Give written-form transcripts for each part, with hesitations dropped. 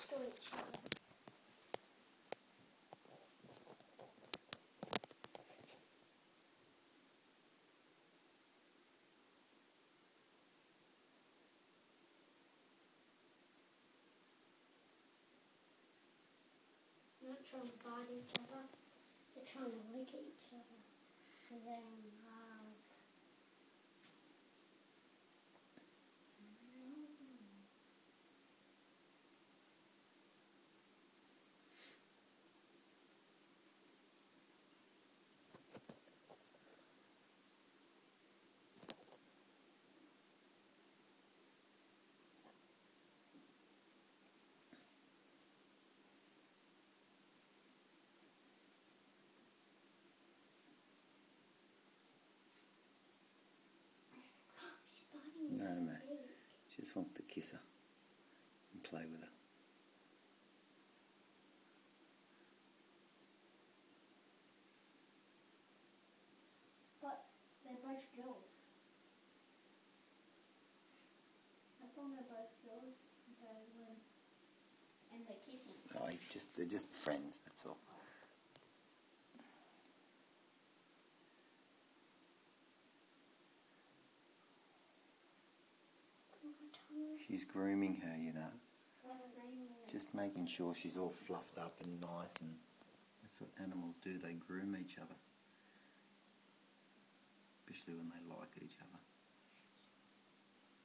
destroy each other. They're not trying to bite each other, they're trying to lick each other because they're in love. No, mate. She just wants to kiss her and play with her. But they're both girls. I thought they're both girls. And they're kissing. Oh, they're just friends, that's all. She's grooming her, you know. Just making sure she's all fluffed up and nice, and that's what animals do, they groom each other. Especially when they like each other.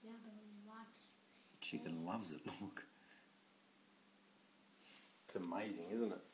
Yeah, but he likes... Chicken loves it, look. It's amazing, isn't it?